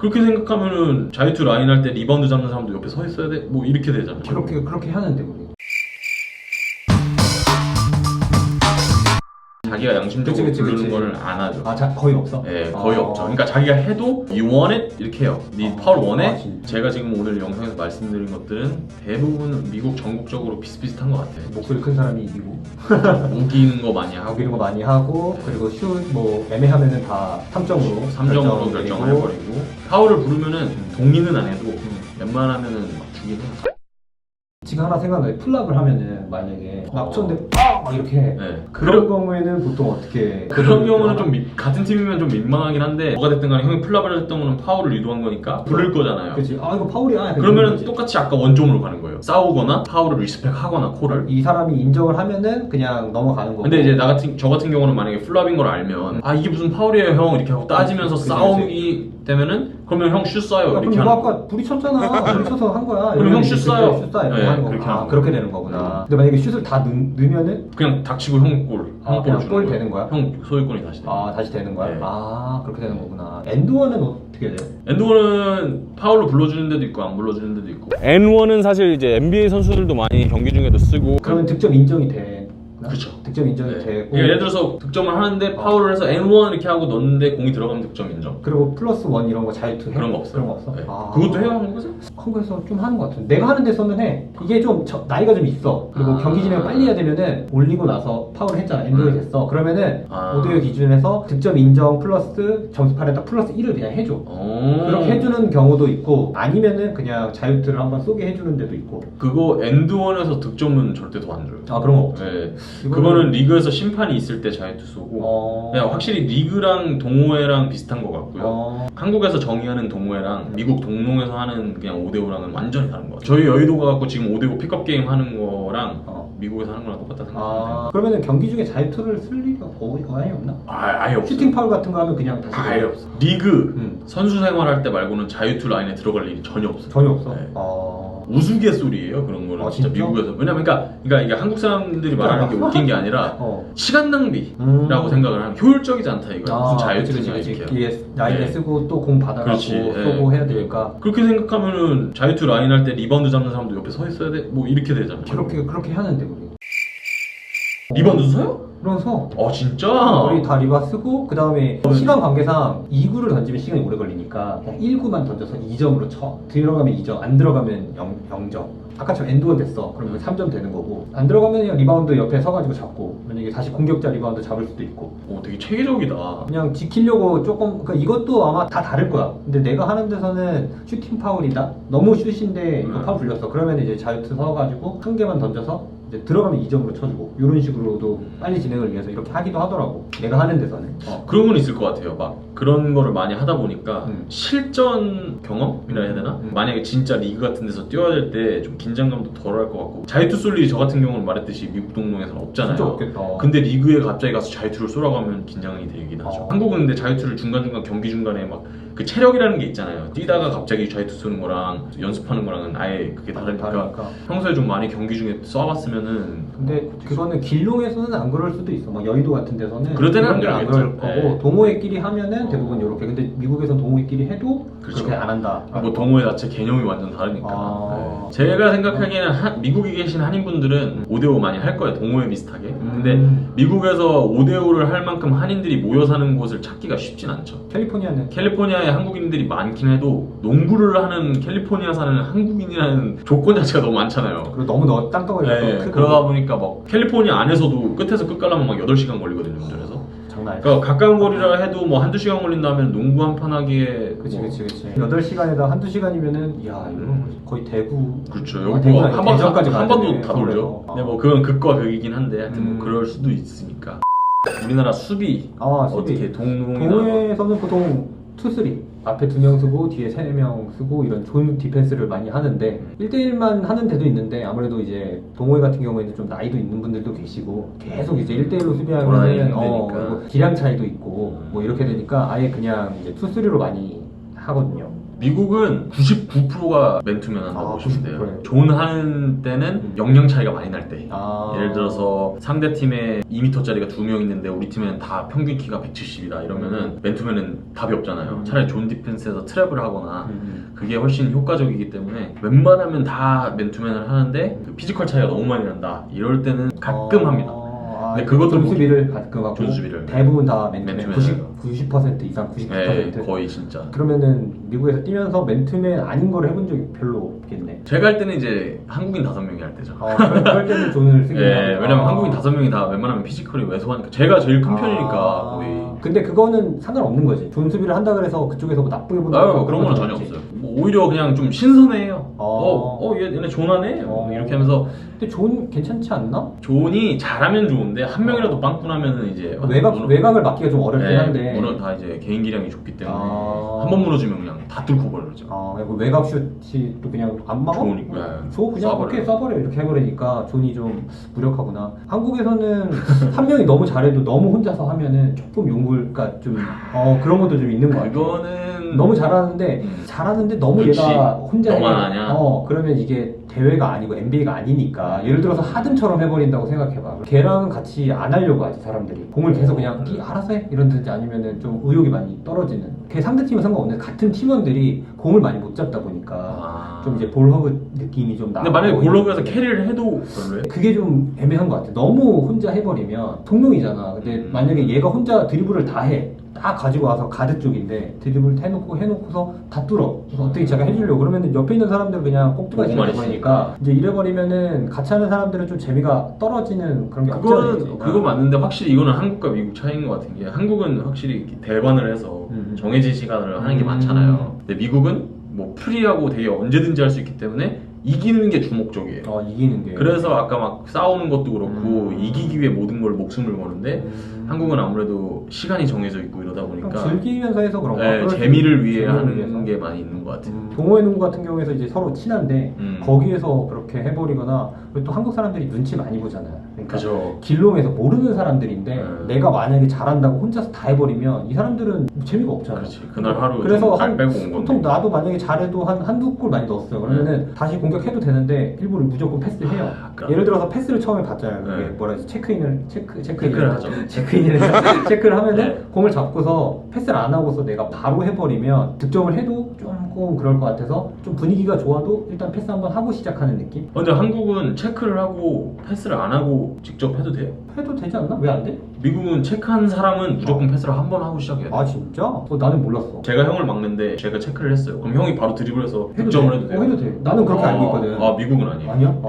그렇게 생각하면은 자유투 라인 할 때 리바운드 잡는 사람도 옆에 서 있어야 돼? 뭐 이렇게 되잖아. 그렇게 하는데 우리. 자기가 양심적으로 그치. 부르는 거를 안 하죠. 거의 없어? 네, 거의 없죠. 그러니까 자기가 해도 you want it? 이렇게 해요. 네 파울 원해? 제가 지금 오늘 영상에서 말씀드린 것들은 대부분 미국 전국적으로 비슷비슷한 것 같아요. 목소리 큰 사람이 이기고 우기는 거 많이 하고 우기는 거 많이 하고 그리고 슛 뭐 애매하면은 다 3점으로 결정해버리고 파울을 부르면은 동의는 안 해도 웬만하면은 막 주긴 해요. 지금 하나 생각나요. 풀랍을 하면은 만약에 막 쳤는데 막 이렇게 해. 네. 그런 경우에는 보통 어떻게 그런 경우는 좀 같은 팀이면 좀 민망하긴 한데 뭐가 됐든 간에 형이 플랍을 했던 거는 파울을 유도한 거니까 부를 거잖아요. 그치. 이거 파울이야. 그러면은 똑같이 아까 원점으로 가는 거예요. 싸우거나 파울을 리스펙하거나 콜을. 이 사람이 인정을 하면은 그냥 넘어가는 거고. 근데 이제 저 같은 경우는 만약에 플랍인 걸 알면 이게 무슨 파울이에요 형 이렇게 하고 따지면서 싸우기 되면은 그러면 형 슛 쏴요 이렇게 그럼 하는 너 아까 불이 쳤잖아. 불이 쳐서 한 거야. 그럼 형 슛 쏴요. 슛 쏴. 이렇게 네, 하는 그렇게 거구나. 하는 그렇게 되는 거구나. 근데 만약에 슛을 다 넣으면은 그냥 닥치고 형 골. 형 그냥 주는 골 거예요. 되는 거야? 형 소유권이 다시 돼. 다시 되는 거야? 네. 그렇게 되는 거구나. 엔드원은 어떻게 돼? 엔드원은 파울로 불러주는 데도 있고 안 불러주는 데도 있고. N1은 사실 이제 NBA 선수들도 많이 경기 중에도 쓰고. 그러면 득점 인정이 돼. 그렇죠. 득점 인정이 네. 되고. 그러니까 예를 들어서 득점을 하는데 파울을 해서 N1 이렇게 하고 넣는데 공이 들어가면 득점 인정. 그리고 플러스 원 이런 거 자유투 해? 그런 거 없어요. 그런 거 없어? 네. 그것도 해요 한국에서? 한국에서 좀 하는 것 같은데 내가 하는 데서는 해. 이게 좀 나이가 좀 있어. 그리고 경기 진행 빨리 해야 되면은 올리고 나서 파울을 했잖아. 엔드원이 됐어. 그러면은 5대5 기준에서 득점 인정 플러스 점수판에 딱 플러스 1을 그냥 해줘. 그렇게 해주는 경우도 있고 아니면은 그냥 자유투를 한번 쏘게 해주는 데도 있고. 그거 엔드원에서 득점은 절대 더 안 줘요. 그런 거 없죠. 네. 그거는 리그에서 심판이 있을 때 자유투 쏘고 그냥 확실히 리그랑 동호회랑 비슷한 것 같고요. 한국에서 정의하는 동호회랑 미국 동농에서 하는 그냥 5대5랑은 완전히 다른 것 같아요. 저희 여의도 가갖고 지금 5대5 픽업 게임 하는 거랑 미국에서 하는 거랑 똑같다 생각합니다. 그러면은 경기 중에 자유투를 쓸 리가 거의 없나? 아예 없어요. 슈팅 파울 같은 거 하면 그냥 다시 아예 없어. 리그 선수 생활할 때 말고는 자유투 라인에 들어갈 일이 전혀 없어요. 전혀 없어? 네. 우스갯소리예요 그런 거는. 진짜 미국에서. 왜냐면 그러니까 이게 한국 사람들이 말하는 게 웃긴 게 아니라 시간 낭비라고 생각을 하면 효율적이지 않다 이거야. 무슨 자유투냐 이렇게. 라인에 쓰고 또 공 받아가고 쏘고 해야 되니까. 그렇게 생각하면은 자유투 라인 할 때 리바운드 잡는 사람도 옆에 서 있어야 돼? 뭐 이렇게 되잖아. 그렇게 하는데 우리. 리바운드 서요? 그래서 진짜? 우리 다 리바 쓰고 그 다음에 시간 관계상 2구를 던지면 시간이 오래 걸리니까 그냥 1구만 던져서 2점으로 쳐. 들어가면 2점, 안 들어가면 0점. 아까처럼 엔드원 됐어. 그러면 3점 되는 거고 안 들어가면 그냥 리바운드 옆에 서가지고 잡고 만약에 다시 공격자 리바운드 잡을 수도 있고. 되게 체계적이다. 그냥 지키려고 조금 그러니까 이것도 아마 다 다를 거야. 근데 내가 하는 데서는 슈팅 파울이다. 너무 슛인데 이거 파울 불렸어. 그러면 이제 자유투 서가지고 한 개만 던져서 이제 들어가면 2점으로 쳐주고 이런 식으로도 빨리 진행을 위해서 이렇게 하기도 하더라고. 내가 하는 데서는. 그런 건 있을 것 같아요. 막 그런 거를 많이 하다 보니까 실전 경험이라 해야 되나? 만약에 진짜 리그 같은 데서 뛰어야 될 때 좀 긴장감도 덜할 것 같고. 자유투 쏠 일이 저 같은 경우는 말했듯이 미국 동농에서는 없잖아요. 진짜 없겠다. 근데 리그에 갑자기 가서 자유투를 쏘라고 하면 긴장이 되긴 하죠. 한국은 근데 자유투를 중간중간 경기 중간에 막 그 체력이라는 게 있잖아요. 뛰다가 갑자기 자유투 쏘는 거랑 연습하는 거랑은 아예 그게 다르니까 평소에 좀 많이 경기 중에 쏴봤으면은. 근데 그거는 길롱에서는 안 그럴 수도 있어. 막 여의도 같은 데서는 그럴 때는 안 그럴 거고 네. 동호회끼리 하면은 대부분 이렇게. 근데 미국에선 동호회끼리 해도 그렇죠. 그렇게 안 한다. 뭐 동호회 자체 개념이 완전 다르니까. 제가 생각하기에는 미국에 계신 한인분들은 5대5 많이 할 거예요. 동호회 비슷하게. 근데 미국에서 5대5를 할 만큼 한인들이 모여 사는 곳을 찾기가 쉽진 않죠. 캘리포니아에 한국인들이 많긴 해도 농구를 하는 캘리포니아 사는 한국인이라는 조건 자체가 너무 많잖아요. 그리고 너무 땅덩어리가 크고. 그러다 보니까 막 캘리포니아 안에서도 끝에서 끝 가려면 막 8시간 걸리거든요. 운전해서. 장난 아니야. 그러니까 가까운 거리라 해도 뭐 한두 시간 걸린다면 농구 한 판 하기에. 그치. 8시간에다 한두 시간이면은 이야 이거 거의 대구. 그렇죠. 여기 뭐 한 번도 다 돌죠. 네, 근데 뭐 그건 극과 극이긴 한데 하여튼 뭐 그럴 수도 있으니까. 우리나라 수비 어떻게 동호회에서는 보통 2-3 앞에 2명 쓰고 뒤에 3명 쓰고 이런 존 디펜스를 많이 하는데 1대1만 하는 데도 있는데 아무래도 이제 동호회 같은 경우에는 좀 나이도 있는 분들도 계시고 계속 이제 1대1로 수비하면은 기량 차이도 있고 뭐 이렇게 되니까 아예 그냥 이제 2-3로 많이 하거든요. 미국은 99%가 맨투맨 한다고 보시면 돼요. 99%. 존 하는 때는 역량 차이가 많이 날 때. 아. 예를 들어서 상대 팀에 2m짜리가 2명 있는데 우리 팀에는 다 평균 키가 170이다 이러면은 맨투맨은 답이 없잖아요. 차라리 존 디펜스에서 트랩을 하거나 그게 훨씬 효과적이기 때문에 웬만하면 다 맨투맨을 하는데 그 피지컬 차이가 너무 많이 난다 이럴 때는 가끔 합니다. 근데 그것도 존수비를 가끔 하고 존수비를. 대부분 다 맨투맨 맨투맨. 90% 이상 99%. 네, 거의 진짜. 그러면은 미국에서 뛰면서 맨투맨 아닌 걸 해본 적이 별로 없겠네. 제가 할 때는 이제 한국인 5명이 할 때죠. 그럴 때는 존을 쓰긴 네, 하는데. 왜냐면 한국인 5명이 다 웬만하면 피지컬이 왜소하니까 제가 제일 큰 편이니까 거의. 근데 그거는 상관없는 거지. 존수비를 한다 그래서 그쪽에서 뭐 나쁘게 본다. 그런 건 전혀 없어요. 뭐 오히려 그냥 좀 신선해요. 얘네 존하네? 이렇게 하면서. 근데 존 괜찮지 않나? 존이 잘하면 좋은데 한 명이라도 빵꾸나면은 이제 외곽을 막기가 좀 어렵긴 한데. 물론 다 이제 개인 기량이 좋기 때문에 아. 한 번 무너지면 그냥 다 뚫고 버리죠. 그 외곽 슛이 또 그냥 안 막아? 좋으니까. 줘 그냥 오케이 써버려 이렇게 해버리니까 존이 좀 무력하구나. 한국에서는 한 명이 너무 잘해도 너무 혼자서 하면은 조금 그러니까 좀 그런 것도 좀 있는 것 같아. 그거는 너무 잘하는데 잘하는데 너무 그치. 얘가 혼자 너만 하냐? 그러면 이게 대회가 아니고 NBA가 아니니까 예를 들어서 하든처럼 해버린다고 생각해봐. 걔랑은 같이 안 하려고 하지 사람들이. 공을 계속 그냥 알아서 해 이런든지 아니면은 좀 의욕이 많이 떨어지는. 걔 상대팀은 상관없는데 같은 팀원들이 공을 많이 못 잡다 보니까 좀 이제 볼허그 느낌이 좀 나. 근데 만약에 볼러그에서 캐리를 해도 별로예요? 그게 좀 애매한 것 같아. 너무 혼자 해버리면 동룡이잖아. 근데 만약에 얘가 혼자 드리블을 다 해. 딱 가지고 와서 가드 쪽인데 드리블 해놓고서 다 뚫어. 그래서 어떻게 제가 해주려고 그러면 옆에 있는 사람들은 그냥 꼭두가지 해버리니까 이제 이래버리면은 같이 하는 사람들은 좀 재미가 떨어지는 그런 게 없잖아요. 그거 맞는데 확실히 이거는 한국과 미국 차이인 것 같은 게 한국은 확실히 대관을 해서 정해진 시간을 하는 게 많잖아요. 근데 미국은 뭐 프리하고 되게 언제든지 할 수 있기 때문에 이기는 게 주목적이에요. 이기는 게. 그래서 아까 막 싸우는 것도 그렇고 이기기 위해 모든 걸 목숨을 거는데 한국은 아무래도 시간이 정해져 있고 이러다 보니까 즐기면서 해서 그런가? 재미를 위해 하는 게 많이 있는 것 같아요. 동호회 농구 같은 경우에서 이제 서로 친한데 거기에서 그렇게 해버리거나 그리고 또 한국 사람들이 눈치 많이 보잖아요. 그러니까 그죠. 길롱에서 모르는 사람들인데 내가 만약에 잘한다고 혼자서 다 해버리면 이 사람들은 재미가 없잖아. 그렇지. 그날 하루 그래서 발 빼고 온 건데. 보통 나도 만약에 잘해도 한두 골 많이 넣었어요. 그러면은 다시 공격해도 되는데 일부러 무조건 패스해요. 예를 들어서 패스를 처음에 받잖아요. 그게 뭐라 하지? 체크인을 하죠. 체크를 하면은 네. 공을 잡고서 패스를 안 하고서 내가 바로 해버리면 득점을 해도 조금 그럴 것 같아서 좀 분위기가 좋아도 일단 패스 한번 하고 시작하는 느낌? 근데 한국은 체크를 하고 패스를 안 하고 직접 해도 돼요? 해도 되지 않나? 왜 안 돼? 미국은 체크한 사람은 무조건 패스를 한 번 하고 시작해야 돼요. 아 진짜? 나는 몰랐어. 제가 형을 막는데 제가 체크를 했어요. 그럼 형이 바로 드리블해서 득점을 해도 돼요? 해도 돼. 나는 그렇게 알고 있거든. 미국은 아니에요. 아니야?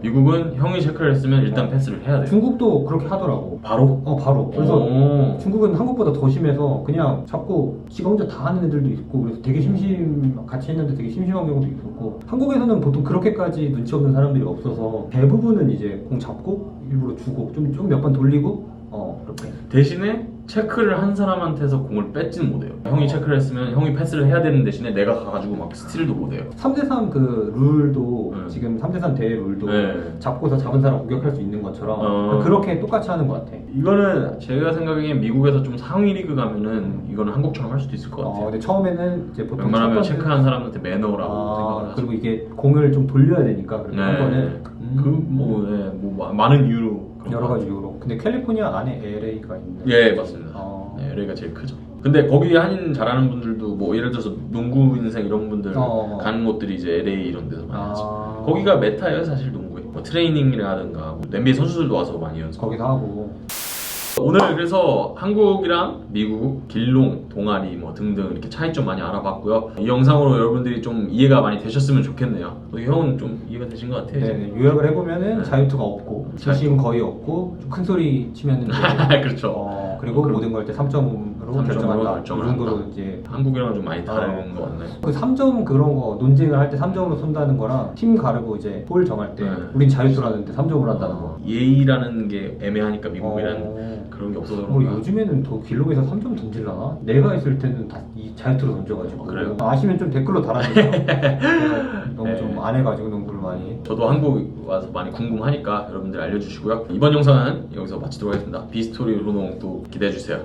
미국은 형이 체크를 했으면 일단 패스를 해야 돼요. 중국도 그렇게 하더라고. 바로? 바로. 그래서 중국은 한국보다 더 심해서 그냥 자꾸 지가 혼자 다 하는 애들도 있고 그래서 되게 같이 했는데 되게 심심한 경우도 있었고 한국에서는 보통 그렇게까지 눈치 없는 사람들이 없어서 대부분은 이제 공 잡고 일부러 주고 좀 몇 번 돌리고 그렇게. 대신에 체크를 한 사람한테서 공을 뺏지는 못해요. 형이 체크를 했으면 형이 패스를 해야 되는 대신에 내가 가가지고 막 스틸도 못해요. 3대3 그 룰도 지금 3대3 대회 룰도 잡고서 잡은 사람 공격할 수 있는 것처럼 그렇게 똑같이 하는 것 같아. 이거는 제가 생각하기엔 미국에서 좀 상위 리그 가면은 이거는 한국처럼 할 수도 있을 것 같아요. 근데 처음에는 이제 보통 웬만하면 체크한 사람한테 매너라고 생각을 하죠. 그리고 이게 공을 좀 돌려야 되니까 그렇게 한 거는 많은 이유로 여러 가지 이유로. 근데 캘리포니아 안에 LA가 있는. 예, 맞습니다. LA가 제일 크죠. 근데 거기 한인 잘하는 분들도 뭐 예를 들어서 농구 인생 이런 분들 가는 곳들이 이제 LA 이런 데서 많이 하죠. 거기가 메타예요, 사실 농구에. 뭐 트레이닝이라든가 뭐 NBA 선수들도 와서 많이 연습. 거기서 하고. 오늘 그래서 한국이랑 미국, 길롱, 동아리 뭐 등등 이렇게 차이점 많이 알아봤고요. 이 영상으로 여러분들이 좀 이해가 많이 되셨으면 좋겠네요. 형은 좀 이해가 되신 것 같아요. 네, 요약을 해보면은 자유투가 없고 지심 거의 없고 좀 큰 소리 치면은 그렇죠. 그리고 모든 걸 때 3점으로 결정한다. 이 정도로 이제 한국이랑 좀 많이 다른 것 같네. 그 3점 그런 거 논쟁을 할 때 3점으로 쏜다는 거랑 팀 가르고 이제 볼 정할 때 우린 자유투라는데 3점으로 한다는 거. 예의라는 게 애매하니까 미국이란 그런 게 없어서 그런가. 요즘에는 더 길롱에서 3점 던질라나? 내가 있을 때는 다 이 자유투로 던져가지고. 그래요? 아시면 좀 댓글로 달아주세요. 제가 너무 좀 안 해가지고 농구를 많이. 저도 한국 와서 많이 궁금하니까 여러분들 알려주시고요. 이번 영상은 여기서 마치도록 하겠습니다. 비스토리 루농 또 기대해주세요.